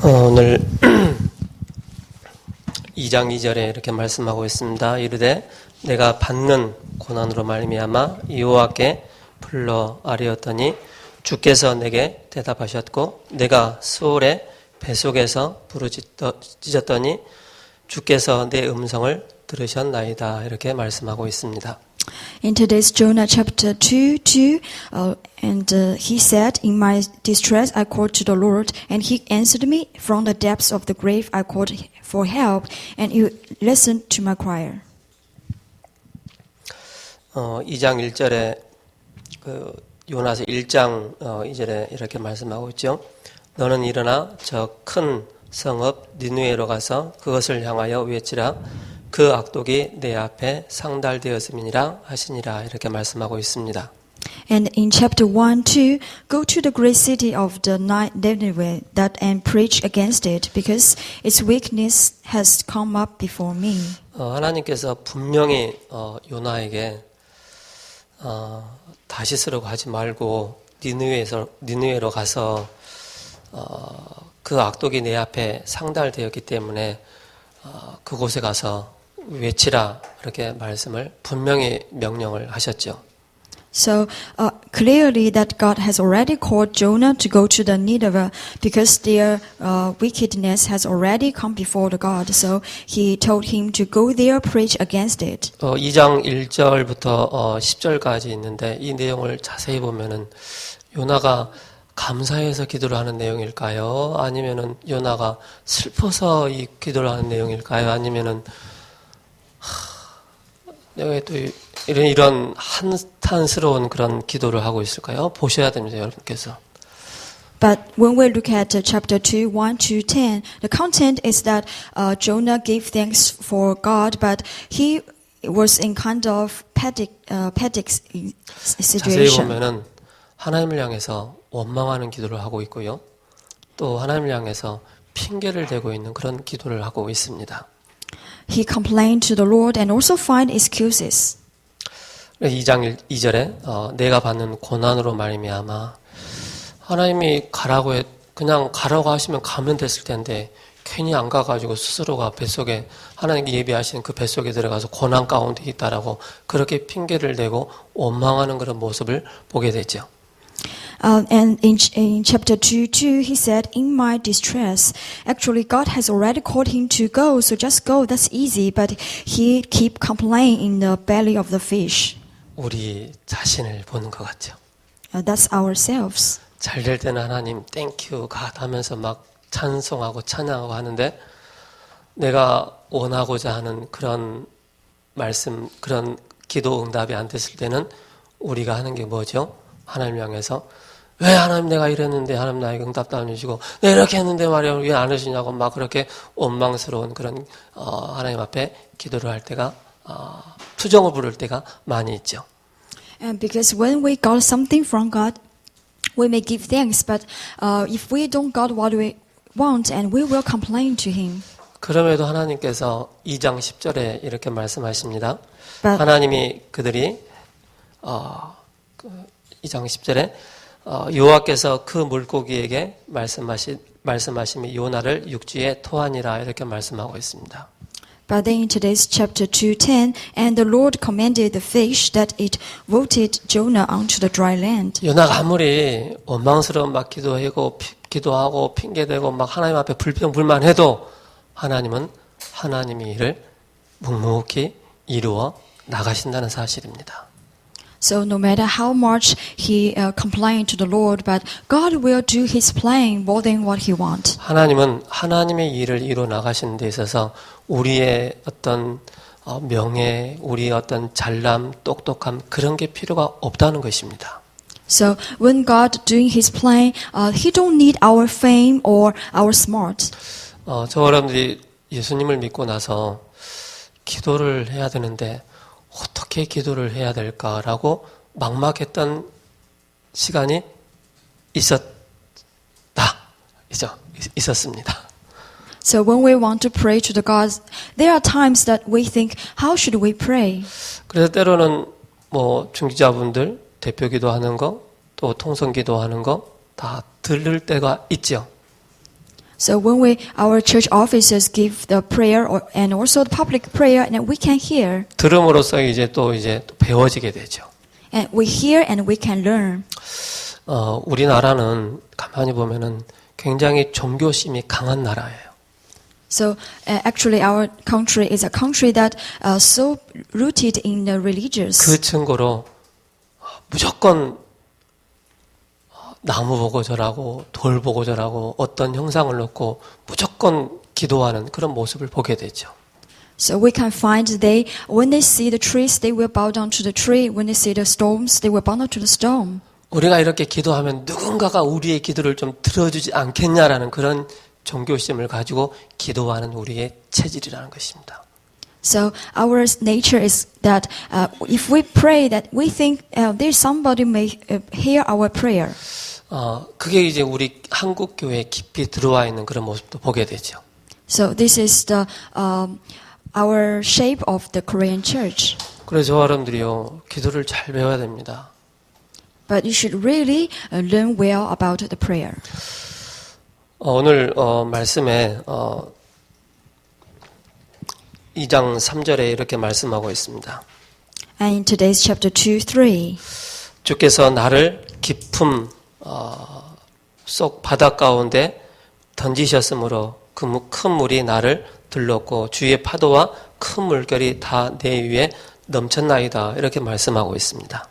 오늘 2장 2절에 이렇게 말씀하고 있습니다. 이르되 내가 받는 고난으로 말미암아 여호와께 불러 아뢰었더니 주께서 내게 대답하셨고 내가 수월의 뱃속에서 부르짖었더니 주께서 내 음성을 들으셨나이다. 이렇게 말씀하고 있습니다. In today's Jonah chapter 2, he said, In my distress I called to the Lord, and he answered me. From the depths of the grave I called for help, and you listened to my cry. 2장 1절에 요나서 1장 2절에 이렇게 말씀하고 있죠. 너는 일어나 저 큰 성읍 니느웨로 가서 그것을 향하여 외치라. 그 악독이 내 앞에 상달되었음이니라 하시니라. 이렇게 말씀하고 있습니다. And in chapter 1, 2, go to the great city of the Nineveh and preach against it, because its weakness has come up before me. 하나님께서 분명히 요나에게 다시스로 가지 말고 니느웨로 가서 그 악독이 내 앞에 상달되었기 때문에 그곳에 가서 외치라. 이렇게 말씀을 분명히 명령을 하셨죠. So clearly that God has already called Jonah to go to the Nineveh because their wickedness has already come before the God. So he told him to go there, preach against it. 2장 1절부터 10절까지 있는데 이 내용을 자세히 보면은 요나가 감사해서 기도를 하는 내용일까요? 아니면은 요나가 슬퍼서 이 기도를 하는 내용일까요? 아니면은 내가 또 이런 한탄스러운 그런 기도를 하고 있을까요? 보셔야 됩니다, 여러분께서. But when we look at chapter 2, 1 to 10, the content is that Jonah gave thanks for God, but he was in kind of panic 자세히 situation. 보면은 하나님을 향해서 원망하는 기도를 하고 있고요. 또 하나님을 향해서 핑계를 대고 있는 그런 기도를 하고 있습니다. He complained to the Lord and also find excuses. 2장 2절에 내가 받는 고난으로 말미암아 하나님이 그냥 가라고 하시면 가면 됐을 텐데 괜히 안 가가지고 스스로가 뱃속에 하나님께 예비하신 그 뱃속에 들어가서 고난 가운데 있다라고 그렇게 핑계를 대고 원망하는 그런 모습을 보게 되죠. And in chapter 2, he said, In my distress, actually God has already called him to go, so just go, that's easy. But he keep complaining in the belly of the fish. 우리 자신을 보는 것 같죠. That's ourselves. 잘 될 때는 하나님 땡큐 갓 하면서 막 찬송하고 찬양하고 하는데 내가 원하고자 하는 그런 말씀, 그런 기도 응답이 안 됐을 때는 우리가 하는 게 뭐죠? 하나님 향해서 왜 하나님 내가 이랬는데 하나님 나에게 응답도 안 해주시고 내가 이렇게 했는데 말이야 왜 안 해주냐고 막 그렇게 원망스러운 그런 하나님 앞에 기도를 할 때가 투정을 부를 때가 많이 있죠. And because when we got something from God, we may give thanks, but if we don't got what we want, and we will complain to Him. 그럼에도 하나님께서 2장 10절에 이렇게 말씀하십니다. But 하나님이 그들이 2장 10절에 여호와께서 그 물고기에게 말씀하심이 요나를 육지에 토하니라 이렇게 말씀하고 있습니다. But then in today's chapter 2:10, and the Lord commanded the fish that it voted Jonah onto the dry land. 요나가 아무리 원망스러운 막 기도하고 핑계대고 막 하나님 앞에 불평불만해도 하나님은 하나님의 일을 묵묵히 이루어 나가신다는 사실입니다. So no matter how much he complained to the Lord, but God will do His plan more than what He wants. 하나님은 하나님의 일을 이루어 나가시는 데 있어서 우리의 어떤 명예, 우리의 어떤 잘남, 똑똑함 그런 게 필요가 없다는 것입니다. So when God doing His plan, He don't need our fame or our smart. 저 여러분들이 예수님을 믿고 나서 기도를 해야 되는데 어떻게 기도를 해야 될까라고 막막했던 시간이 있었습니다. So when we want to pray to the God, there are times that we think, how should we pray? 그래서 때로는 중지자분들 대표 기도하는 거, 또 통성 기도하는 거 다 들을 때가 있죠. So when our church officers give the prayer and also the public prayer, and we can hear, 들음으로써 이제 또 배워지게 되죠. and we hear and we can learn. 우리나라는 가만히 보면은 굉장히 종교심이 강한 나라예요. So actually, our country is a country that so rooted in the religious. 그 증거로 무조건 나무 보고 절하고 돌 보고 절하고 어떤 형상을 놓고 무조건 기도하는 그런 모습을 보게 되죠. So we can find when they see the trees, they will bow down to the tree. When they see the storms, they will bow down to the storm. 우리가 이렇게 기도하면 누군가가 우리의 기도를 좀 들어주지 않겠냐라는 그런 종교심을 가지고 기도하는 우리의 체질이라는 것입니다. So our nature is that if we pray, that we think there's somebody may hear our prayer. 그게 이제 우리 한국 교회에 깊이 들어와 있는 그런 모습도 보게 되죠. So this is the our shape of the Korean church. 그래서 저와 여러분들이요 기도를 잘 배워야 됩니다. But you should really learn well about the prayer. 오늘 말씀에 2장 3절에 이렇게 말씀하고 있습니다. And in today's chapter 2:3, 주께서 나를 깊음 속 바다 가운데 던지셨으므로 그 큰 물이 나를 들렀고 주의 파도와 큰 물결이 다 내 위에 넘쳤나이다. 이렇게 말씀하고 있습니다.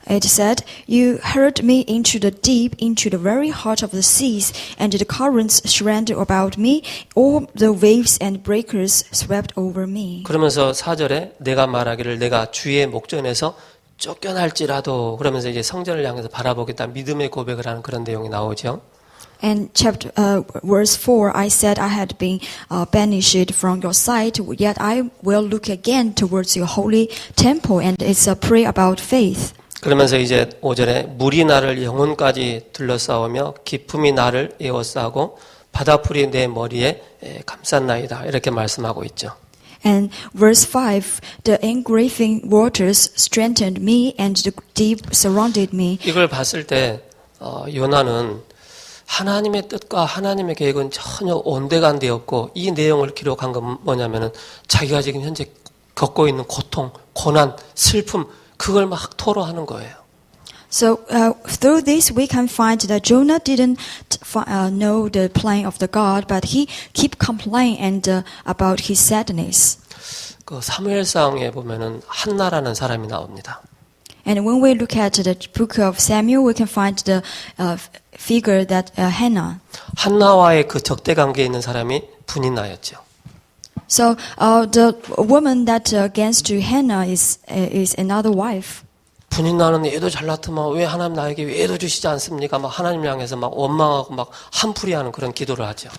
it said, "You hurled me into the deep, into the very heart of the seas, and the currents surrounded about me. All the waves and breakers swept over me." 그러면서 4절에 내가 말하기를 내가 주의 목전에서 쫓겨날지라도 그러면서 이제 성전을 향해서 바라보겠다 믿음의 고백을 하는 그런 내용이 나오죠. And verse 4, I said I had been banished from your sight, yet I will look again towards your holy temple. And it's a prayer about faith. 그러면서 이제 5절에 물이 나를 영혼까지 둘러싸우며 깊음이 나를 에워싸고 바다풀이 내 머리에 감쌌나이다. 이렇게 말씀하고 있죠. And verse 5, the engraving waters strengthened me and the deep surrounded me. 이걸 봤을 때 요나는 하나님의 뜻과 하나님의 계획은 전혀 온데간데 없고 이 내용을 기록한 건 뭐냐면은 자기가 지금 현재 겪고 있는 고통, 고난, 슬픔 그걸 막 토로하는 거예요. So through this we can find that Jonah didn't know the plan of the God, but he keep complaining about his sadness. 그 사무엘상에 보면은 한나라는 사람이 나옵니다. And when we look at the book of Samuel, we can find the figure that Hannah. 한나와의 그 적대 관계에 있는 사람이 분인나였죠. So the woman that against Hannah is another wife. 분인나는 얘도 잘났더만 왜 하나님 나에게 얘도 주시지 않습니까? 막 하나님 향해서 막 원망하고 막 한풀이하는 그런 기도를 하죠.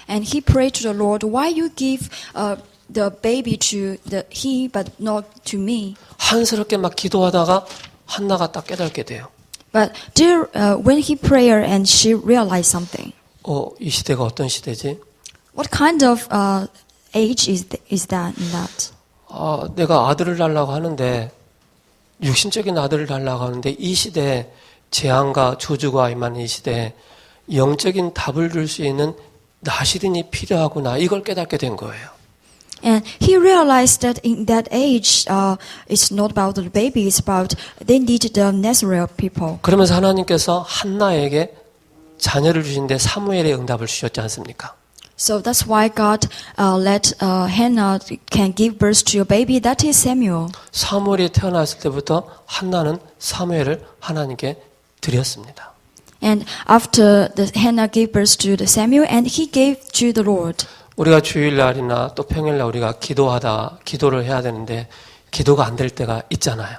And he prayed to the Lord, "Why you give the baby to he but not to me?" 한스럽게 막 기도하다가 한나가 딱 깨닫게 돼요. But when he prayed and she realized something. 이 시대가 어떤 시대지? What kind of age is that in that? 내가 아들을 달라고 하는데 육신적인 아들을 달라고 하는데 이 시대에 재앙과 저주가 임하는 이 시대에 영적인 답을 줄 수 있는 나시린이 필요하구나 이걸 깨닫게 된 거예요. And he realized that in that age, it's not about the baby; it's about they need the Nazareth people. 그러면서 하나님께서 한나에게 자녀를 주신데 사무엘의 응답을 주셨지 않습니까? So that's why God let Hannah can give birth to a baby. That is Samuel. 사무엘이 태어났을 때부터 한나는 사무엘을 하나님께 드렸습니다. And after Hannah gave birth to the Samuel, and he gave to the Lord. 우리가 주일날이나 또 평일날 우리가 기도를 해야 되는데 기도가 안 될 때가 있잖아요.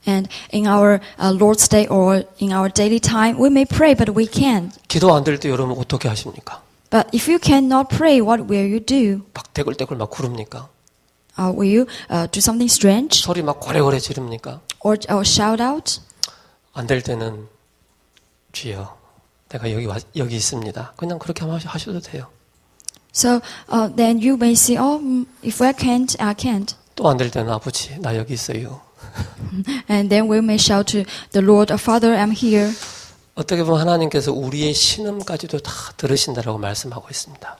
And in our Lord's Day or in our daily time, we may pray, but we can't. 기도 안 될 때 여러분 어떻게 하십니까? But if you cannot pray, what will you do? 막 대굴대굴 막 구릅니까? Will you do something strange 소리 막 고래고래 지릅니까? or shout out? 안 될 때는 주여, 내가 여기 있습니다. 그냥 그렇게 하셔도 돼요. So then you may say, if I can't, I can't. 또 안 될 때는 아버지, 나 여기 있어요. And then we may shout to the Lord, Father, I'm here. 어떻게 보면 하나님께서 우리의 신음까지도 다 들으신다라고 말씀하고 있습니다.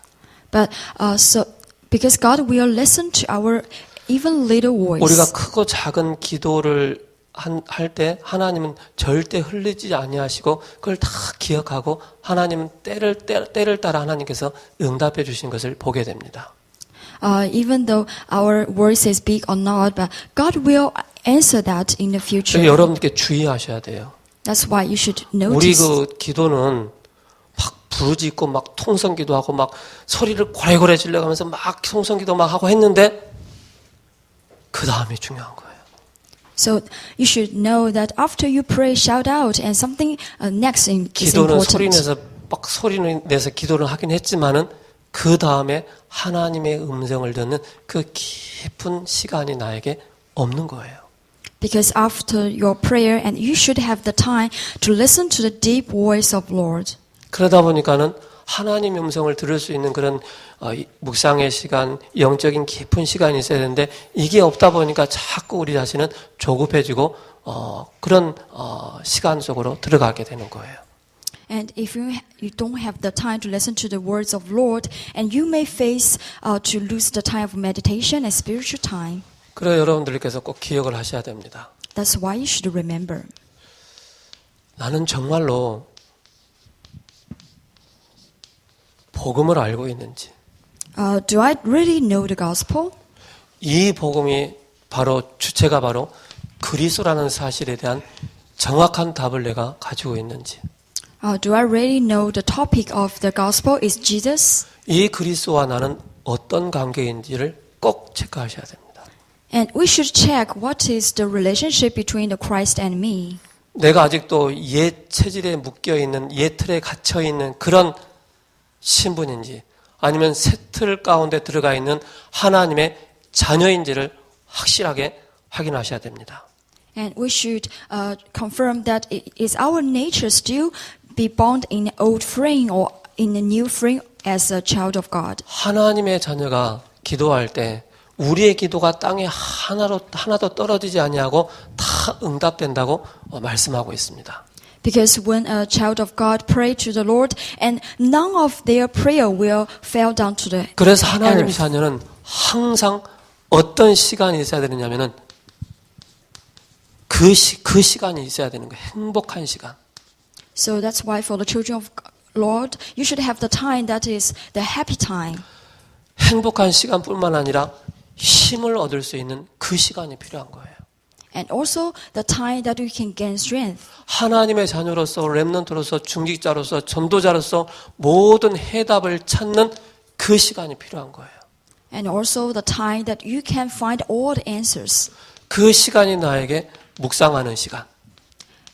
But so because God will listen to our even little voice. 우리가 크고 작은 기도를 할 때 하나님은 절대 흘리지 아니하시고 그걸 다 기억하고 하나님은 때를 따라 하나님께서 응답해 주신 것을 보게 됩니다. Even though our voice is big or not, but God will answer that in the future. 여러분께 주의하셔야 돼요. That's why you should 우리 notice. 그 기도는 막 부르짖고 막 통성기도하고 막 소리를 고래고래 질러가면서 막 통성기도 막 하고 했는데 그 다음이 중요한 거예요. So you should know that after you pray, shout out, and something next is 기도는 소리 important. 내서 막 소리를 내서 기도를 하긴 했지만은 그 다음에 하나님의 음성을 듣는 그 깊은 시간이 나에게 없는 거예요. Because after your prayer, and you should have the time to listen to the deep voice of Lord. 그러다 보니까는 하나님의 음성을 들을 수 있는 그런 묵상의 시간, 영적인 깊은 시간이 있어야 되는데 이게 없다 보니까 자꾸 우리 자신은 조급해지고 그런 시간 속으로 들어가게 되는 거예요. And if you don't have the time to listen to the words of Lord, and you may face to lose the time of meditation and spiritual time. 그래서 여러분들께서 꼭 기억을 하셔야 됩니다. That's why you should remember. 나는 정말로 복음을 알고 있는지, Do I really know the gospel? 이 복음이 주체가 바로 그리스도라는 사실에 대한 정확한 답을 내가 가지고 있는지, Do I really know the topic of the gospel is Jesus? 이 그리스도와 나는 어떤 관계인지를 꼭 체크하셔야 됩니다. And we should check what is the relationship between the Christ and me. 내가 아직도 옛 체질에 묶여있는, 옛 틀에 갇혀있는 그런 신분인지 아니면 새 틀 가운데 들어가 있는 하나님의 자녀인지를 확실하게 확인하셔야 됩니다. And we should confirm that is our nature still be bound in an old frame or in a new frame as a child of God. 하나님의 자녀가 기도할 때 우리의 기도가 땅에 하나도 떨어지지 아니하고 다 응답된다고 말씀하고 있습니다. Because when a child of God pray to the Lord, and none of their prayer will fall down to the 그래서 하나님의 earth. 자녀는 항상 어떤 시간이 있어야 되느냐면은 그 시간이 있어야 되는 거예요. 행복한 시간. So that's why for the children of Lord, you should have the time that is the happy time. 행복한 시간뿐만 아니라 힘을 얻을 수 있는 그 시간이 필요한 거예요. And also the time that we can gain strength. 하나님의 자녀로서, 렘넌트로서, 중직자로서, 전도자로서 모든 해답을 찾는 그 시간이 필요한 거예요. And also the time that you can find all the answers. 그 시간이 나에게 묵상하는 시간.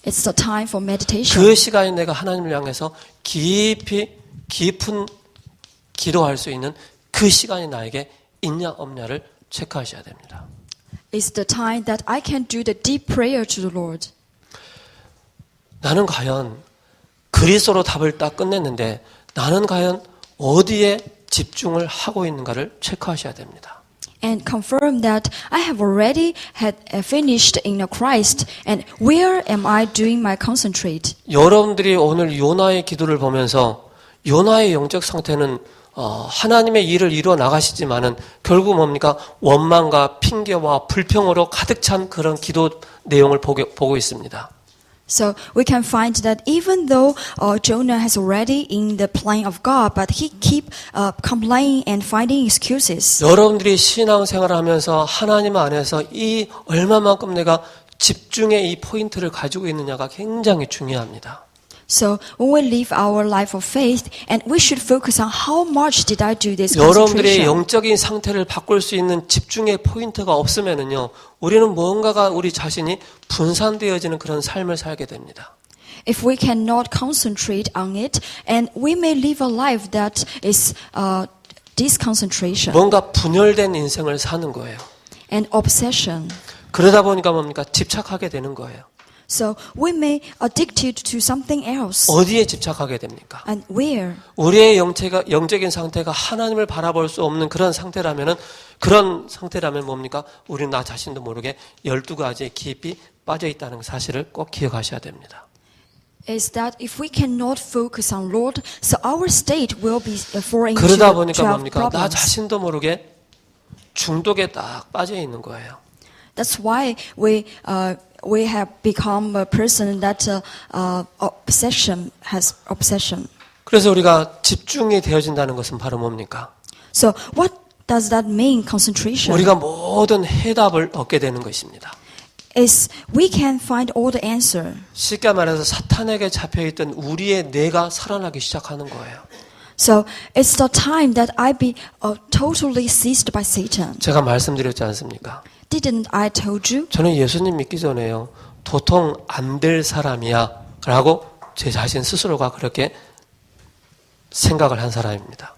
It's the time for meditation. 그 시간이 내가 하나님을 향해서 깊은 기도할 수 있는 그 시간이 나에게 있냐 없냐를 체크하셔야 됩니다. It's the time that I can do the deep prayer to the Lord. 나는 과연 그리스도로 답을 딱 끝냈는데 나는 과연 어디에 집중을 하고 있는가를 체크하셔야 됩니다. And confirm that I have already had finished in the Christ, and where am I doing my concentrate? 여러분들이 오늘 요나의 기도를 보면서 요나의 영적 상태는 하나님의 일을 이루어 나가시지만은 결국 뭡니까? 원망과 핑계와 불평으로 가득 찬 그런 기도 내용을 보고 있습니다. So we can find that even though Jonah has already in the plan of God, but he keep complaining and finding excuses. 여러분들이 신앙생활을 하면서 하나님 안에서 이 얼마만큼 내가 집중의 이 포인트를 가지고 있느냐가 굉장히 중요합니다. So when we live our life of faith, and we should focus on how much did I do this 여러분들의 concentration. 영적인 상태를 바꿀 수 있는 집중의 포인트가 없으면은요, 우리는 뭔가가 우리 자신이 분산되어지는 그런 삶을 살게 됩니다. If we cannot concentrate on it, and we may live a life that is disconcentration 뭔가 분열된 인생을 사는 거예요. and obsession. 그러다 보니까 뭡니까? 집착하게 되는 거예요. So we may addicted to something else. 어디에 집착하게 됩니까? And where? 우리의 영적인 상태가 하나님을 바라볼 수 없는 그런 상태라면 뭡니까? 우리는 나 자신도 모르게 12가지의 깊이 빠져 있다는 사실을 꼭 기억하셔야 됩니다. is that if we cannot focus on Lord, so our state will be fall into 그러다 보니까 12 뭡니까? 나 problems. 자신도 모르게 중독에 딱 빠져 있는 거예요. That's why we have become a person that has obsession. 그래서 우리가 집중이 되어진다는 것은 바로 뭡니까? So what does that mean, concentration? 우리가 모든 해답을 얻게 되는 것입니다. Is we can find all the answer. 쉽게 말해서 사탄에게 잡혀있던 우리의 뇌가 살아나기 시작하는 거예요. So it's the time that I be totally seized by Satan. 제가 말씀드렸지 않습니까? Didn't I told you? 저는 예수님 믿기 전에요. 도통 안 될 사람이야 라고 제 자신 스스로가 그렇게 생각을 한 사람입니다.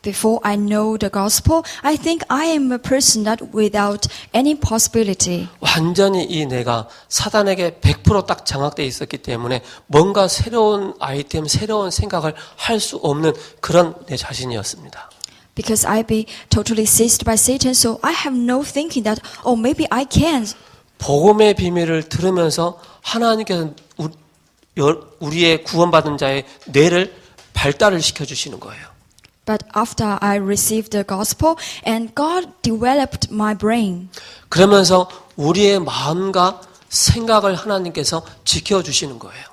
Before I know the gospel, I think I am a person that without any possibility. 완전히 이 뇌가 사단에게 100% 딱 장악되어 있었기 때문에 뭔가 새로운 아이템, 새로운 생각을 할 수 없는 그런 내 자신이었습니다. Because I be totally seized by Satan, so I have no thinking that, oh, maybe I can. 복음의 비밀을 들으면서 하나님께서 우리의 구원받은 자의 뇌를 발달을 시켜주시는 거예요. But after I received the gospel, and God developed my brain. 그러면서 우리의 마음과 생각을 하나님께서 지켜주시는 거예요.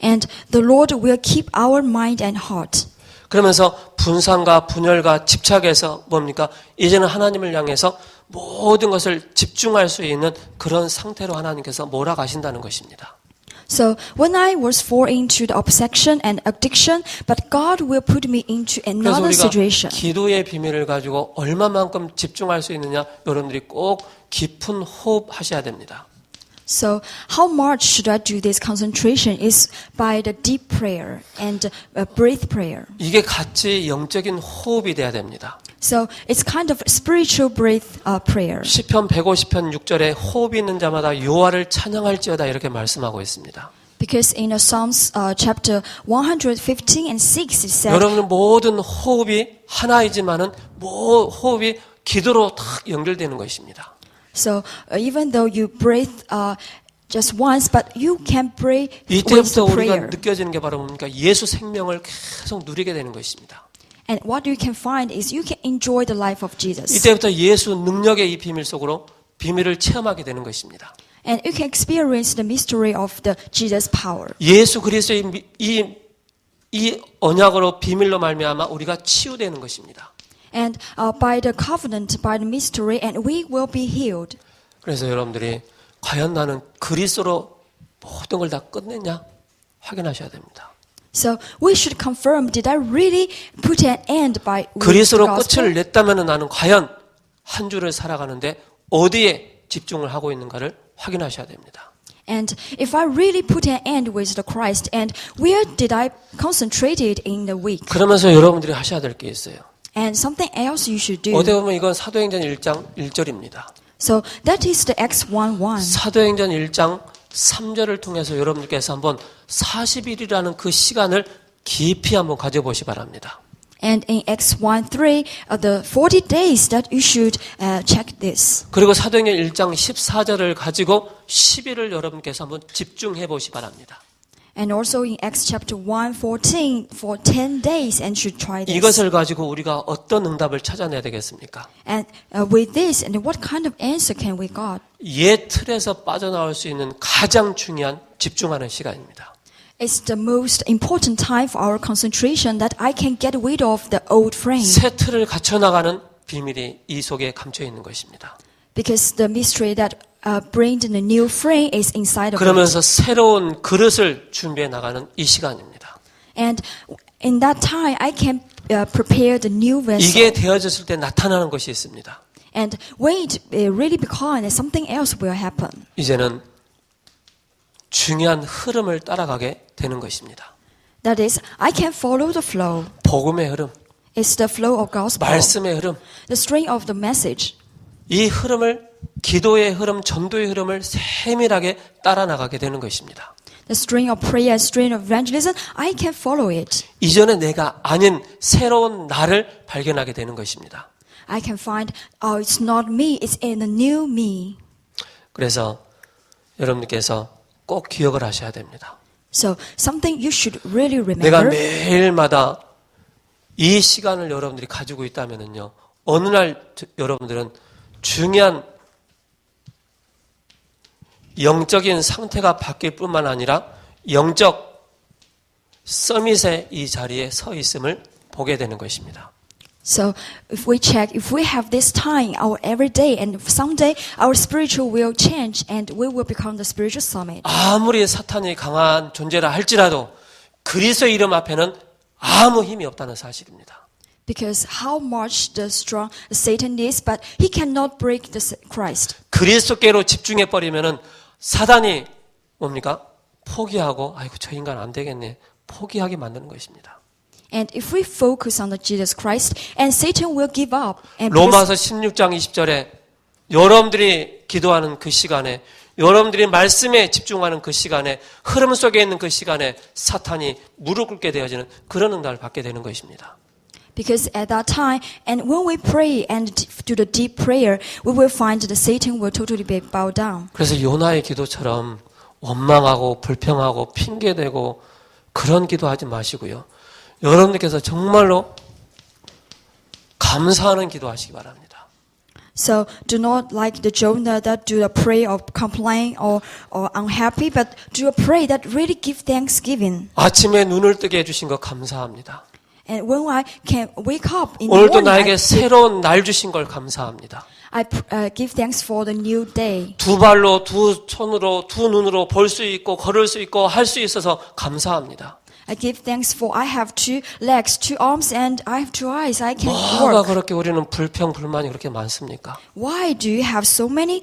And the Lord will keep our mind and heart. 그러면서 분산과 분열과 집착에서 뭡니까? 이제는 하나님을 향해서 모든 것을 집중할 수 있는 그런 상태로 하나님께서 몰아가신다는 것입니다. So when I was fall into the obsession and addiction, but God will put me into 그래서 another 우리가 situation. 기도의 비밀을 가지고 얼마만큼 집중할 수 있느냐 여러분들이 꼭 깊은 호흡 하셔야 됩니다. So how much should I do this concentration is by the deep prayer and breath prayer. 이게 같이 영적인 호흡이 돼야 됩니다. So it's kind of spiritual breath prayer. 시편 150편 6절에 호흡이 있는 자마다 여호와를 찬양할지어다 이렇게 말씀하고 있습니다. Because in the Psalms chapter 115 and 6 it said, 여러분은 모든 호흡이 하나이지만은 호흡이 기도로 딱 연결되는 것입니다. So even though you breathe just once, but you can pray with 이때부터 우리가 prayer. 느껴지는 게 바로 뭡니까? 예수 생명을 계속 누리게 되는 것입니다. And what you can find is you can enjoy the life of Jesus. 이때부터 예수 능력의 이 비밀 속으로 비밀을 체험하게 되는 것입니다. And you can experience the mystery of the Jesus power. 예수 그리스도의 이 언약으로 비밀로 말미암아 우리가 치유되는 것입니다. And by the covenant, by the mystery, and we will be healed. 그래서 여러분들이 과연 나는 그리스도로 모든 걸 다 끝냈냐 확인하셔야 됩니다. So we should confirm, did I really put an end by with the 그리스도로 gospel? 끝을 냈다면 나는 과연 한 주를 살아가는데 어디에 집중을 하고 있는가를 확인하셔야 됩니다. And if I really put an end with the Christ, and where did I concentrate in the week? 그러면서 여러분들이 하셔야 될 게 있어요. And something else you should do. 어디 보면 이건 사도행전 1장 1절입니다. So that is the Acts 1:1. 사도행전 1장 3절을 통해서 여러분들께서 한번 40일이라는 그 시간을 깊이 한번 가져보시 바랍니다. And in Acts 1:3, the 40 days that you should check this. 그리고 사도행전 1장 14절을 가지고 10일을 여러분께서 한번 집중해 보시 바랍니다. And also in Acts chapter 1:14 for 10 days and should try this. 이것을 가지고 우리가 어떤 응답을 찾아내야 되겠습니까? And with this, and what kind of answer can we got? 옛 틀에서 빠져나올 수 있는 가장 중요한 집중하는 시간입니다. It's the most important time for our concentration that I can get rid of the old frame. 새 틀을 갖춰나가는 비밀이 이 속에 감춰 있는 것입니다. Because the mystery that brings the new frame is inside of it. 그러면서 새로운 그릇을 준비해 나가는 이 시간입니다. And in that time, I can prepare the new vessel. 이게 되어졌을 때 나타나는 것이 있습니다. And when it really becomes, something else will happen. 이제는 중요한 흐름을 따라가게 되는 것입니다. That is, I can follow the flow. 복음의 흐름, It's the flow of gospel. 말씀의 흐름, The string of the message. 이 흐름을 기도의 흐름, 전도의 흐름을 세밀하게 따라 나가게 되는 것입니다. The string of prayer and string of evangelism, I can follow it. 이전에 내가 아닌 새로운 나를 발견하게 되는 것입니다. I can find, oh, it's not me, it's in the new me. 그래서 여러분들께서 꼭 기억을 하셔야 됩니다. So something you should really 내가 remember. 매일마다 이 시간을 여러분들이 가지고 있다면은요, 어느 날 여러분들은 중요한 영적인 상태가 바뀔 뿐만 아니라 영적 서밋의 이 자리에 서 있음을 보게 되는 것입니다. So if we have this time, our every day, and someday our spiritual will change and we will become the spiritual summit. 아무리 사탄이 강한 존재라 할지라도 그리스도의 이름 앞에는 아무 힘이 없다는 사실입니다. Because how much the strong Satan is, but he cannot break the Christ. 그리스도께로 집중해 버리면은 사단이 뭡니까? 포기하고 아이고 저 인간 안 되겠네. 포기하게 만드는 것입니다. And if we focus on the Jesus Christ, and Satan will give up. And 로마서 16장 20절에 여러분들이 기도하는 그 시간에, 여러분들이 말씀에 집중하는 그 시간에, 흐름 속에 있는 그 시간에 사탄이 무릎 꿇게 되어지는 그런 응답을 받게 되는 것입니다. Because at that time, and when we pray and do the deep prayer, we will find that Satan will totally be bowed down. 그래서 요나의 기도처럼 원망하고 불평하고 핑계대고 그런 기도하지 마시고요. 여러분들께서 정말로 감사하는 기도하시기 바랍니다. So do not like the Jonah that do a prayer of complaint or unhappy, but do a prayer that really give thanksgiving. 아침에 눈을 뜨게 해주신 거 감사합니다. And when I can wake up in the 오늘도 morning, 나에게 새로운 날 주신 걸 감사합니다. I give thanks for the new day. 두 발로, 두 손으로, 두 눈으로 볼 수 있고 걸을 수 있고 할 수 있어서 감사합니다. I give thanks for I have 2 legs, 2 arms, and I have 2 eyes. I can 뭐가 work. 그렇게 우리는 불평, 불만이 그렇게 많습니까? Why do you have so many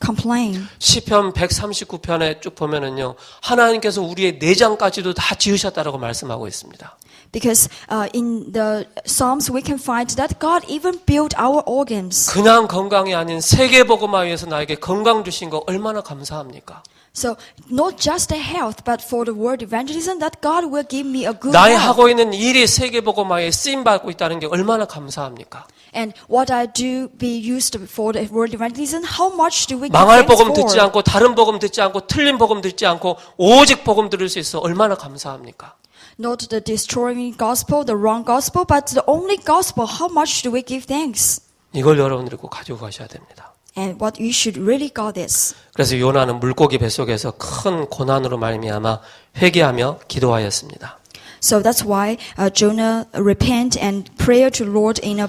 complaint? 시편 139편에 쭉 보면은요, 하나님께서 우리의 내장까지도 다 지으셨다라고 말씀하고 있습니다. Because in the Psalms we can find that God even built our organs. 그냥 건강이 아닌 세계복음화위해서 나에게 건강 주신 거 얼마나 감사합니까? So not just the health, but for the word evangelism, that God will give me a good 나의 health. 하고 있는 일이 세계복음화에 쓰임받고 있다는 게 얼마나 감사합니까? And what I do be used for the word evangelism, how much do we give 망할 thanks 복음 for? 듣지 않고 다른 복음 듣지 않고 틀린 복음 듣지 않고 오직 복음 들을 수 있어 얼마나 감사합니까? Not the destroying gospel, the wrong gospel, but the only gospel. How much do we give thanks? 이걸 여러분들이 꼭 가지고 가셔야 됩니다. And what you should really got this. 그래서 요나는 물고기 뱃속에서 큰 고난으로 말미암아 회개하며 기도하였습니다. So that's why Jonah repent and prayer to Lord in a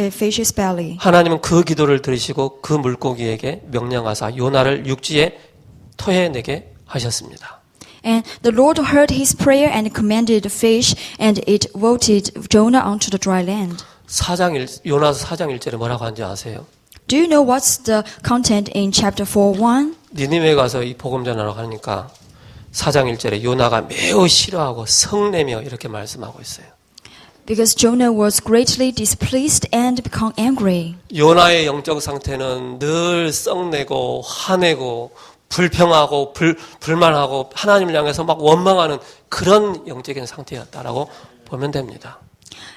fish's belly. 하나님은 그 기도를 들으시고 그 물고기에게 명령하사 요나를 육지에 토해내게 하셨습니다. And the Lord heard his prayer and commanded the fish, and it voted Jonah onto the dry land. 요나서 4장 1절에 뭐라고 하는지 아세요? Do you know what's the content in chapter 4:1? 니느웨 가서 이 복음 전하러 가니까 4장 1절에 요나가 매우 싫어하고 성내며 이렇게 말씀하고 있어요. Because Jonah was greatly displeased and become angry. 요나의 영적 상태는 늘 썩내고 화내고 불평하고 불만하고 하나님을 향해서 막 원망하는 그런 영적인 상태였다라고 보면 됩니다.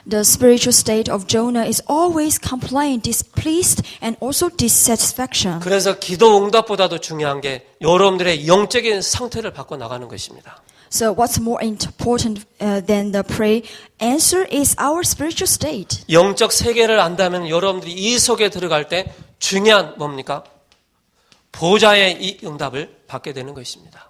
The spiritual state of Jonah is always complaint, displeased, and also dissatisfaction. 그래서 기도 응답보다도 중요한 게 여러분들의 영적인 상태를 바꿔 나가는 것입니다. So what's more important than the prayer answer is our spiritual state. 영적 세계를 안다면 여러분들이 이 속에 들어갈 때 중요한 뭡니까? 보좌의 이 응답을 받게 되는 것입니다.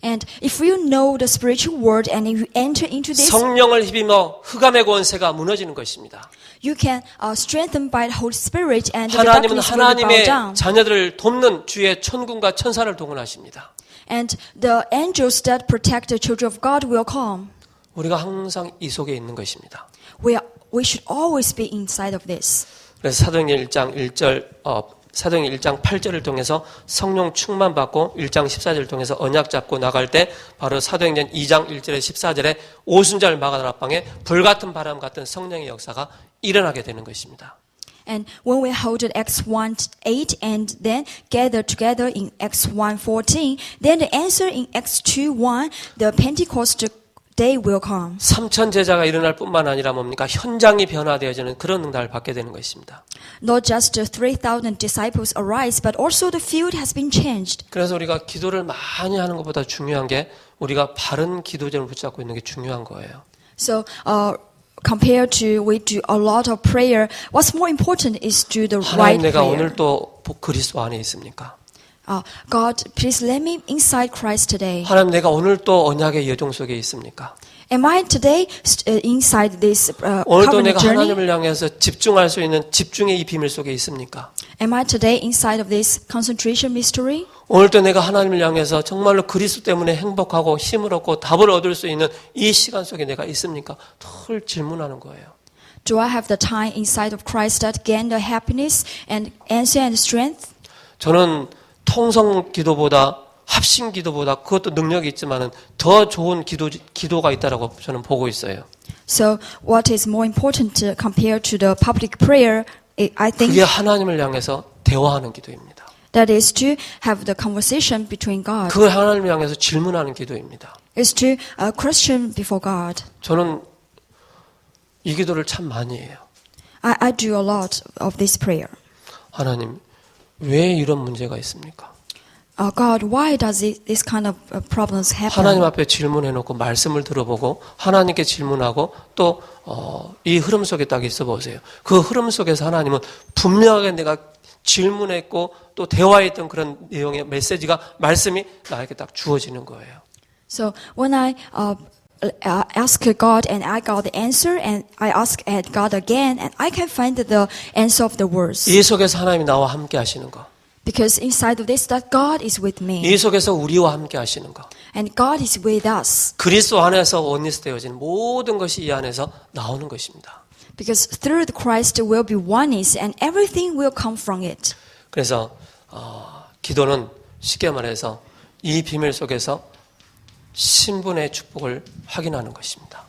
And if you know the spiritual world and you enter into this, 성령을 힘입어 흑암의 권세가 무너지는 것입니다. you can strengthened by the Holy Spirit and the 하나님은 darkness will bow 하나님의 down. 자녀들을 돕는 주의 천군과 천사를 동원하십니다. And the angels that protect the children of God will come. 우리가 항상 이 속에 있는 것입니다. We should always be inside of this. 그래서 사도행전 1장 8절을 통해서 성령 충만 받고 1장 14절을 통해서 언약 잡고 나갈 때 바로 사도행전 2장 1절에 14절에 오순절 마가다락방에 불같은 바람 같은 성령의 역사가 일어나게 되는 것입니다. And when we hold Acts 1:8 and then gather together in Acts 1:14, then the answer in Acts 2:1, the Pentecost day will come. 3천 제자가 일어날 뿐만 아니라 뭡니까? 현장이 변화되어지는 그런 응답을 받게 되는 것입니다. Not just the 3,000 disciples arise, but also the field has been changed. 그래서 우리가 기도를 많이 하는 것보다 중요한 게 우리가 바른 기도제를 붙잡고 있는 게 중요한 거예요. So, compared to we do a lot of prayer, what's more important is do the right 하나님 내가 prayer. 오늘 또 그리스도 안에 있습니까? God, please let me inside Christ today. 하나님 내가 오늘 또 언약의 여정 속에 있습니까? Am I today inside this 오늘도 covenant 내가 journey? 하나님을 향해서 집중할 수 있는 집중의 이 비밀 속에 있습니까? Am I today inside of this concentration mystery? 오늘도 내가 하나님을 향해서 정말로 그리스도 때문에 행복하고 힘을 얻고 답을 얻을 수 있는 이 시간 속에 내가 있습니까? 늘 질문하는 거예요. Do I have the time inside of Christ that gain the happiness and answer and strength? 저는 통성 기도보다 합심 기도보다 그것도 능력이 있지만은 더 좋은 기도가 있다라고 저는 보고 있어요. So what is more important compared to the public prayer? I think 그게 하나님을 향해서 대화하는 기도입니다. that is to have the conversation between God. 그 하나님을 향해서 질문하는 기도입니다. Is to question before God. 저는 이 기도를 참 많이 해요. I do a lot of this prayer. 하나님, 왜 이런 문제가 있습니까? God, why does this kind of problems happen? 하나님 앞에 질문해놓고 말씀을 들어보고 하나님께 질문하고 또 이 흐름 속에 딱 있어 보세요. 그 흐름 속에서 하나님은 분명하게 내가 질문했고 또 대화했던 그런 내용의 메시지가 말씀이 나에게 딱 주어지는 거예요. So when I ask God and I got the answer and I ask at God again and I can find the answer of the words. 이 속에서 하나님이 나와 함께 하시는 거. Because inside of this that God is with me. 이 속에서 우리와 함께 하시는 거. And God is with us. 그리스도 안에서 원리스되어진 모든 것이 이 안에서 나오는 것입니다. Because through the Christ will be oneness and everything will come from it. 그래서 기도는 쉽게 말해서 이 비밀 속에서 신분의 축복을 확인하는 것입니다.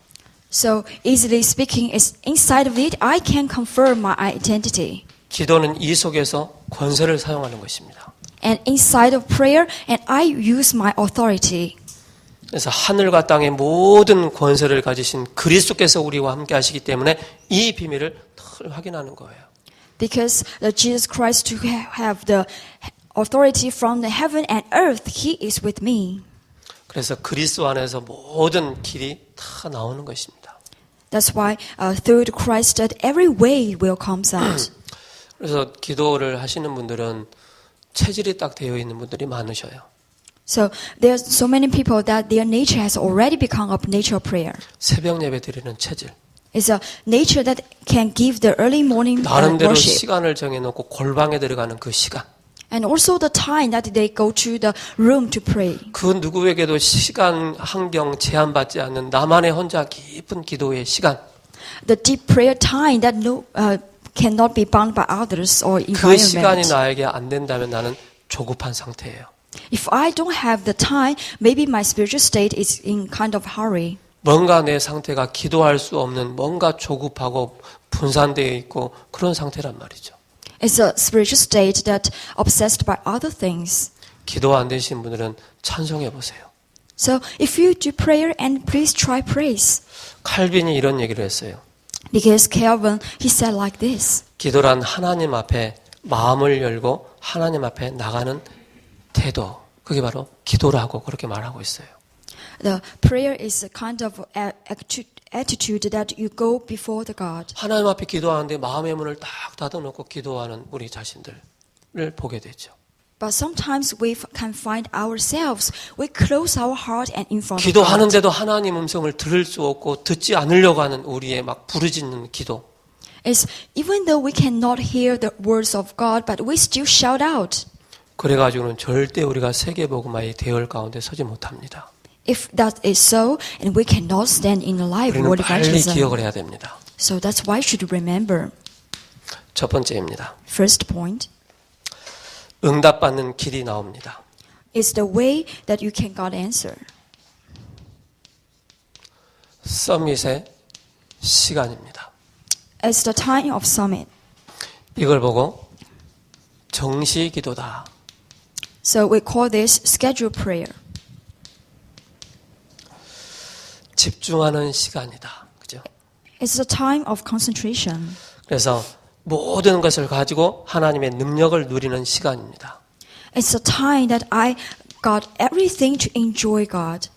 So easily speaking, is inside of it I can confirm my identity. 기도는 이 속에서 권세를 사용하는 것입니다. And inside of prayer, and I use my authority. 그래서 하늘과 땅의 모든 권세를 가지신 그리스도께서 우리와 함께 하시기 때문에 이 비밀을 늘 확인하는 거예요. Because Jesus Christ to have the authority from the heaven and earth, He is with me. 그래서 그리스도 안에서 모든 길이 다 나오는 것입니다. That's why through the Christ that every way will comes out. 그래서 기도를 하시는 분들은 체질이 딱 되어 있는 분들이 많으셔요. So there's so many people that their nature has already become a nature of prayer. 새벽 예배 드리는 체질. It's a nature that can give the early morning 나름대로 worship. 시간을 정해놓고 골방에 들어가는 그 시간. And also the time that they go to the room to pray. 그 누구에게도 시간, 환경 제한받지 않는 나만의 혼자 깊은 기도의 시간. The deep prayer time that cannot be bound by others or 그 시간이 environment. 나에게 안 된다면 나는 조급한 상태예요. If I don't have the time, maybe my spiritual state is in kind of hurry. 뭔가 내 상태가 기도할 수 없는 뭔가 조급하고 분산되어 있고 그런 상태란 말이죠. It's a spiritual state that obsessed by other things. 기도 안 되신 분들은 찬송해 보세요. So if you do prayer, and please try praise. 칼빈이 이런 얘기를 했어요. Because Calvin, he said like this. 기도란 하나님 앞에 마음을 열고 하나님 앞에 나가는 태도. 그게 바로 기도라고 그렇게 말하고 있어요. The prayer is a kind of attitude that you go before the God. 하나님 앞에 기도하는데 마음의 문을 딱 닫아놓고 기도하는 우리 자신들을 보게 되죠. But sometimes we can find ourselves, we close our heart and in front of God. 기도하는데도 하나님 음성을 들을 수 없고 듣지 않으려고 하는 우리의 막 부르짖는 기도. It's even though we cannot hear the words of God, but we still shout out. 그래가지고는 절대 우리가 세계복음화의 대열 가운데 서지 못합니다. If that is so, and we cannot stand in the life 우리는 world 빨리 evangelism. 기억을 해야 됩니다. So that's why you should remember. 첫 번째입니다. First point 응답받는 길이 나옵니다. is the way that you can God answer. 서밋의 시간입니다. It's the time of summit. 이걸 보고 정시 기도다. So we call this scheduled prayer. 집중하는 시간이다. 그죠? It's a time of concentration. 그래서 모든 것을 가지고 하나님의 능력을 누리는 시간입니다. It's a time that I got everything to enjoy God.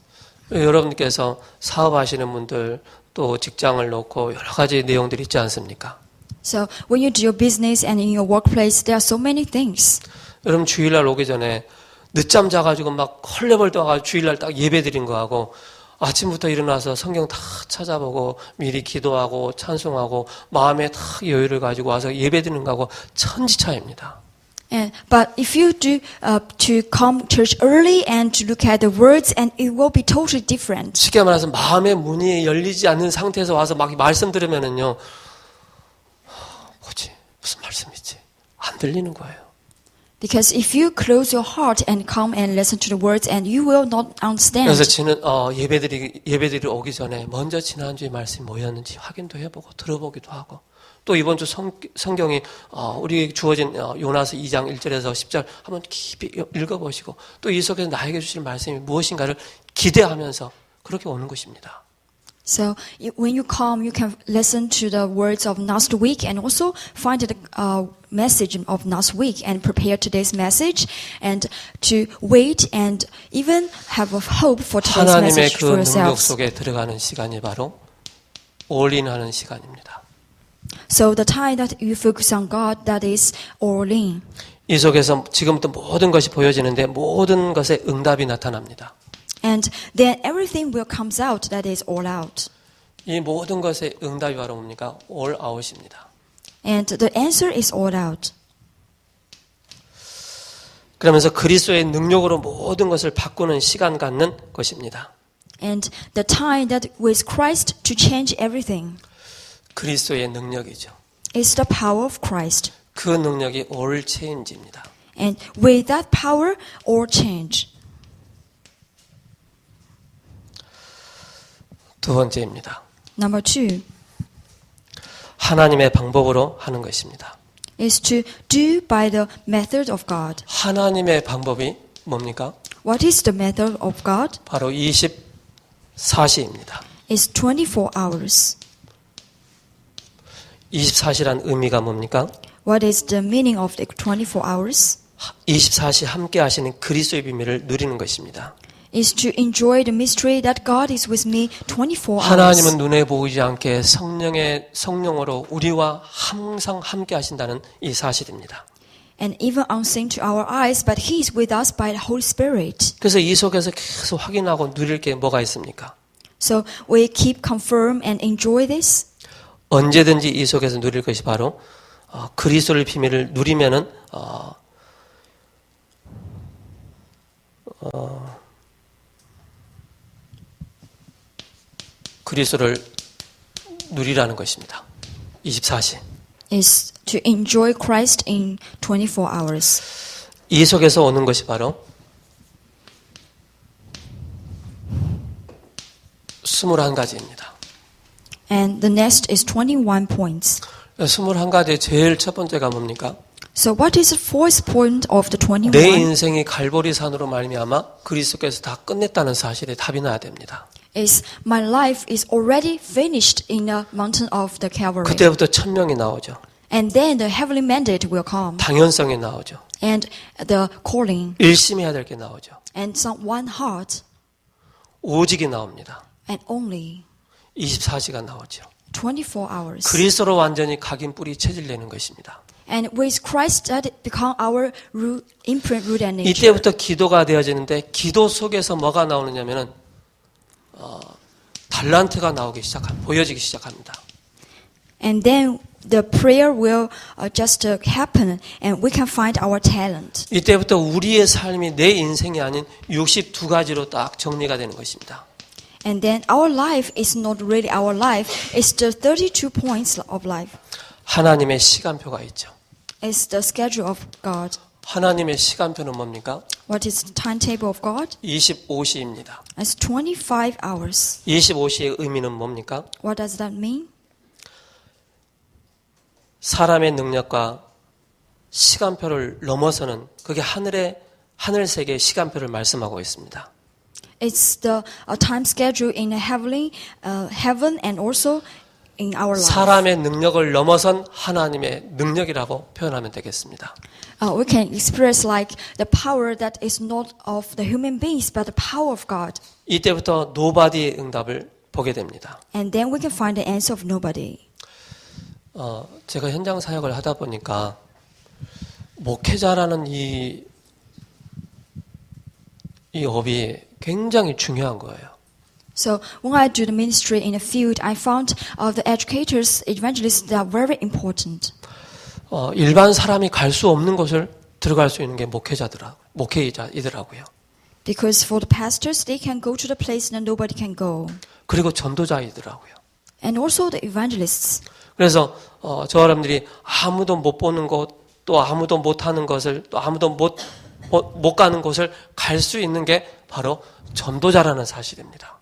여러분께서 사업하시는 분들 또 직장을 놓고 여러 가지 내용들이 있지 않습니까? So when you do your business and in your workplace, there are so many things. 여러분 주일날 오기 전에 늦잠 자가지고 막 헐레벌 떠가지고 주일날 딱 예배 드린 거하고 아침부터 일어나서 성경 다 찾아보고 미리 기도하고 찬송하고 마음에 다 여유를 가지고 와서 예배 드리는 거하고 천지 차이입니다. But if you do to come church early and to look at the words, and it will be totally different. 쉽게 말해서 마음의 문이 열리지 않는 상태에서 와서 막 말씀 들으면은요, 뭐지 무슨 말씀이지 안 들리는 거예요. Because if you close your heart and come and listen to the words, and you will not understand. 그래서 저는 예배드리러 오기 전에 먼저 지난주에 말씀이 뭐였는지 확인도 해보고 들어보기도 하고 또 이번 주 성경이 우리 주어진 요나서 2장 1절에서 10절 한번 깊이 읽어보시고 또 이 속에서 나에게 주실 말씀이 무엇인가를 기대하면서 그렇게 오는 것입니다. So when you come, you can listen to the words of last week and also find the message of last week and prepare today's message and to wait and even have a hope for today's 하나님의 message 그 for 능력 yourselves. 속에 들어가는 시간이 바로 올인하는 시간입니다. So the time that you focus on God, that is all in. 이 속에서 지금부터 모든 것이 보여지는데 모든 것에 응답이 나타납니다. And then everything will comes out, that is all out. 이 모든 것의 응답이 바로 뭡니까? all out입니다. And the answer is all out. 그러면서 그리스도의 능력으로 모든 것을 바꾸는 시간 갖는 것입니다. And the time that with Christ to change everything 그리스도의 능력이죠. is the power of Christ. 그 능력이 all change입니다. And with that power, all change. 두 번째입니다. Number 2 하나님의 방법으로 하는 것입니다. is to do by the method of God. 하나님의 방법이 뭡니까? What is the method of God? 바로 24시입니다. It's 24 hours. 24시란 의미가 뭡니까? What is the meaning of the 24 hours? 24시 함께 하시는 그리스도의 비밀을 누리는 것입니다. Is to enjoy the mystery that God is with me 24 hours. 하나님은 눈에 보이지 않게 성령으로 우리와 항상 함께 하신다는 이 사실입니다. And even unseen to our eyes, but He is with us by the Holy Spirit. 그래서 이 속에서 계속 확인하고 누릴 게 뭐가 있습니까? So we keep confirm and enjoy this. 언제든지 이 속에서 누릴 것이 바로 그리스도의 비밀을 누리면은 그리스도를 누리라는 것입니다. 24시. Is to enjoy Christ in 24 hours. 이 속에서 오는 것이 바로 21가지입니다. And the next is 21 points. 21가지의 제일 첫 번째가 뭡니까? So what is the fourth point of the 내 21? 인생이 갈보리산으로 말미암아 그리스도께서 다 끝냈다는 사실에 답이 나야 됩니다. Is my life is already finished in the mountain of the Calvary. 그때부터 천명이 나오죠. And then the heavenly mandate will come. 당연성이 나오죠. And the calling. 일심해야 될 게 나오죠. And some one heart. 오직이 나옵니다. And only 24시가 나오죠. 24 hours. 그리스도로 완전히 각인 뿌리 체질내는 것입니다. And with Christ that become our root, imprint, root and nature. 이때부터 기도가 되어지는데 기도 속에서 뭐가 나오느냐면은 달란트가 보여지기 시작합니다. And then the prayer will just happen and we can find our talent. 이때부터 우리의 삶이 내 인생이 아닌 62가지로 딱 정리가 되는 것입니다. And then our life is not really our life. It's the 32 points of life. 하나님의 시간표가 있죠. It's the schedule of God. 하나님의 시간표는 뭡니까? What is the timetable of God? 25시입니다. It's 25 hours. 25시의 의미는 뭡니까? What does that mean? 사람의 능력과 시간표를 넘어서는 그게 하늘 세계의 시간표를 말씀하고 있습니다. It's the time schedule in the heaven and also in our life. 사람의 능력을 넘어선 하나님의 능력이라고 표현하면 되겠습니다. we can express like the power that is not of the human beings, but the power of God. 이때부터 nobody의 응답을 보게 됩니다. And then we can find the answer of nobody. 제가 현장 사역을 하다 보니까 목회자라는 이 업이 굉장히 중요한 거예요. So when I do the ministry in the field, I found the educators, evangelists, they are very important. 일반 사람이 갈 수 없는 곳을 들어갈 수 있는 게 목회자이더라고요. Because for the pastors, they can go to the place that nobody can go. 그리고 전도자이더라고요. And also the evangelists. 그래서 저 사람들이 아무도 못 보는 곳, 또 아무도 못 하는 것을, 또 아무도 못 가는 곳을 갈 수 있는 게 바로 전도자라는 사실입니다.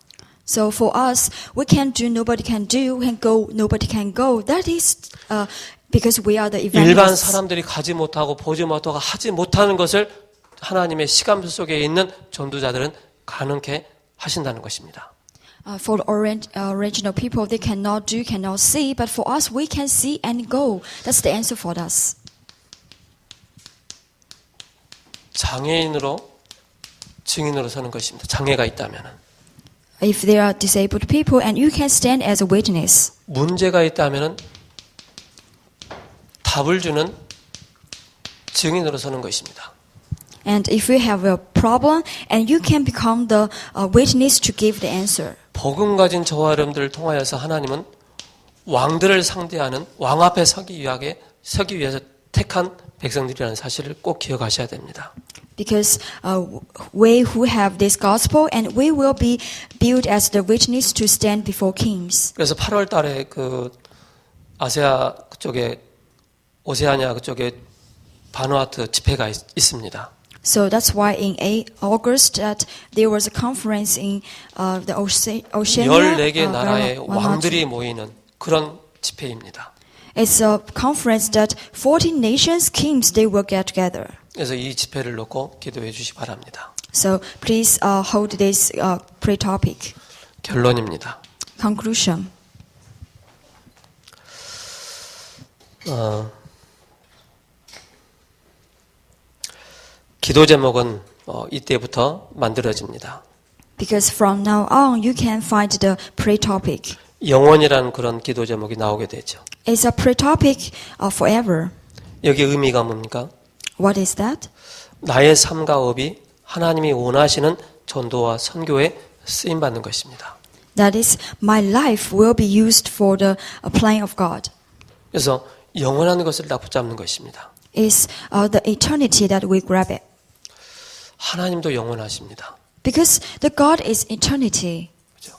So for us, we can do, nobody can do, can go, nobody can go. That is because we are the 일반 evangelists. 사람들이 가지 못하고 보지 못하고 하지 못하는 것을 하나님의 시간 속에 있는 전도자들은 가능케 하신다는 것입니다. For the original people, they cannot do, cannot see, but for us, we can see and go. That's the answer for us. 장애인으로 증인으로 서는 것입니다. 장애가 있다면. If there are disabled people and you can stand as a witness. 문제가 있다면 답을 주는 증인으로 서는 것입니다. And if you have a problem, and you can become the witness to give the answer. 복음 가진 저와 여러분들을 통하여서 하나님은 왕들을 상대하는 왕 앞에 서기 위해서 택한 백성들이라는 사실을 꼭 기억하셔야 됩니다. Because we who have this gospel, and we will be built as the witness to stand before kings. 그래서 8월 달에 그 아시아 그쪽에 오세아니아 그쪽에 바누아투 집회가 있습니다. So that's why in August that there was a conference in the Oceania. 14개 나라의 Vanuatu. 왕들이 모이는 그런 집회입니다. It's a conference that 14 nations, kings, they will get together. 그래서 이 집회를 놓고 기도해 주시 바랍니다. So please hold this prayer topic. 결론입니다. Conclusion. 기도 제목은 이때부터 만들어집니다. Because from now on, you can find the prayer topic. 영원이라는 그런 기도 제목이 나오게 되죠. It's a prayer topic forever. 여기 의미가 뭡니까? What is that? 나의 삶과 업이 하나님이 원하시는 전도와 선교에 쓰임 받는 것입니다. That is, my life will be used for the plan of God. 그래서 영원한 것을 다 붙잡는 것입니다. It's the eternity that we grab it. 하나님도 영원하십니다. Because the God is eternity. 그렇죠?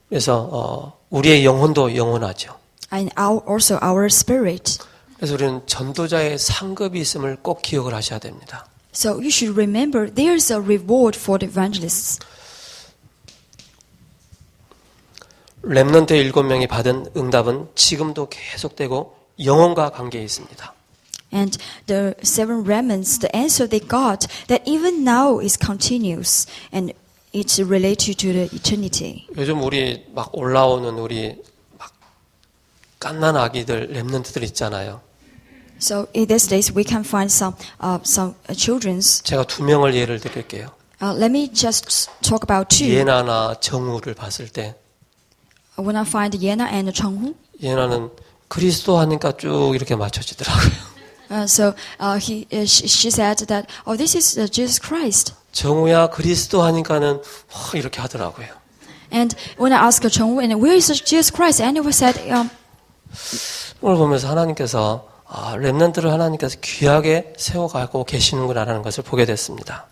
그래서 우리의 영혼도 영원하죠. And also our spirit. 그래서 우리는 전도자의 상급이 있음을 꼭 기억을 하셔야 됩니다. So you should remember there's a reward for the evangelists. 렘넌트 7명이 받은 응답은 지금도 계속되고 영혼과 관계에 있습니다. And the 7 remnants, the answer they got, that even now is continuous and it's related to the eternity. 요즘 우리 막 올라오는 우리 막 갓난 아기들 렘넌트들 있잖아요. So in these days we can find some children's. 제가 2명을 예를 드릴게요. Let me just talk about 2. 예나나 정우를 봤을 때 When I find Yena and Chenghu, 예나는 그리스도 하니까 쭉 이렇게 맞춰지더라고요. she said that, oh, this is Jesus Christ. 정우야 그리스도 하니까는 이렇게 하더라고요. And when I asked Chenghu, and where is Jesus Christ? And he said, 오늘 보면서 하나님께서 렘넌트를 하나님께서 귀하게 세워가고 계시는구나라는 것을 보게 됐습니다.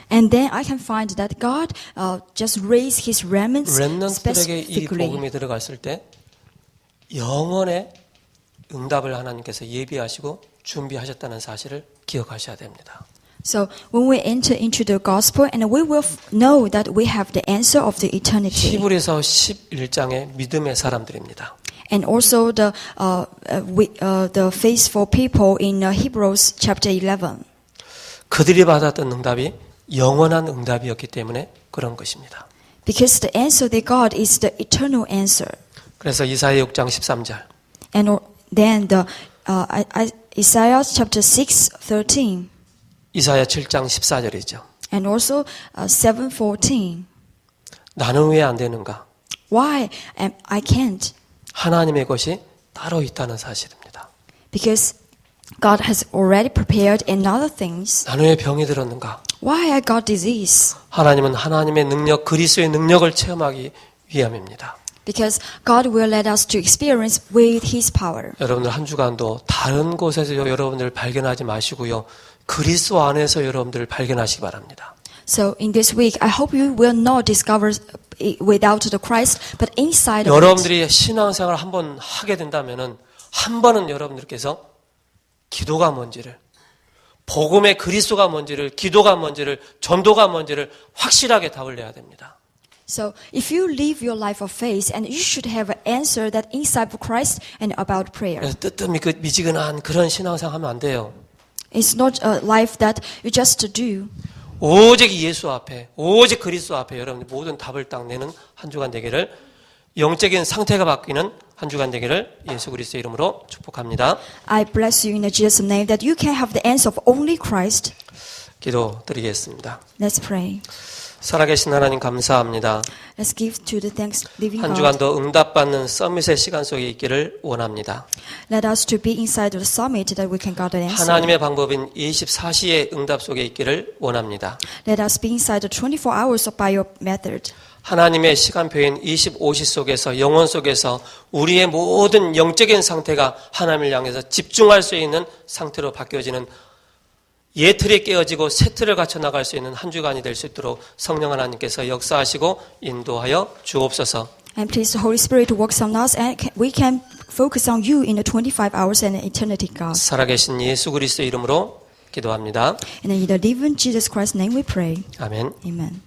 And then I can find that God just raised His remnants 렘넌트에게 이 specifically. 복음이 들어갔을 때 영원의 응답을 하나님께서 예비하시고 준비하셨다는 사실을 기억하셔야 됩니다. So when we enter into the gospel, and we will know that we have the answer of the eternity. 히브리서 11장의 믿음의 사람들입니다. And also the faithful people in Hebrews chapter 11. 그들이 받았던 응답이 영원한 응답이었기 때문에 그런 것입니다. Because the answer they got is the eternal answer. 그래서 이사야 6장 13절 And then Isaiah chapter 6:13 이사야 7장 14절이죠. and also 7:14. 나는 왜 안 되는가? Why am I can't? 하나님의 것이 따로 있다는 사실입니다. Because God has already prepared another things. 나는 왜 병이 들었는가? Why I got disease? 하나님은 하나님의 능력, 그리스도의 능력을 체험하기 위함입니다. Because God will let us to experience with His power. 여러분들 한 주간도 다른 곳에서 여러분들을 발견하지 마시고요. 그리스도 안에서 여러분들을 발견하시기 바랍니다. So in this week, I hope you will not discover without the Christ, but inside of it. 여러분들이 신앙생활을 한번 하게 된다면은 한 번은 여러분들께서 기도가 뭔지를, 복음의 그리스도가 뭔지를, 기도가 뭔지를, 전도가 뭔지를 확실하게 답을 내야 됩니다. So if you live your life of faith, and you should have an answer that inside of Christ and about prayer. 그래서 뜨뜻미지근한 그런 신앙생활 하면 안 돼요. It's not a life that you just do. 오직 예수 앞에, 오직 그리스도 앞에 여러분들 모든 답을 딱 내는 한 주간 되기를, 영적인 상태가 바뀌는 한 주간 되기를 예수 그리스도의 이름으로 축복합니다. I bless you in the Jesus name that you can have the answer of only Christ. 기도드리겠습니다. Let's pray. 살아계신 하나님 감사합니다. Let's give to the thanks living 한 God. 주간도 응답받는 서밋의 시간 속에 있기를 원합니다. Let us to be inside the summit that we can get an answer. 하나님의 방법인 24시의 응답 속에 있기를 원합니다. Let us be inside the 24 hours by your method. 하나님의 시간표인 25시 속에서 영혼 속에서 우리의 모든 영적인 상태가 하나님을 향해서 집중할 수 있는 상태로 바뀌어지는 예 틀이 깨어지고 새 틀을 갖춰 나갈 수 있는 한 주간이 될 수 있도록 성령 하나님께서 역사하시고 인도하여 주옵소서. And please, the Holy Spirit works on us, and we can focus on you in the 25 hours and eternity, God. 살아계신 예수 그리스도 이름으로 기도합니다. And in the living Jesus Christ's name we pray. 아멘. Amen.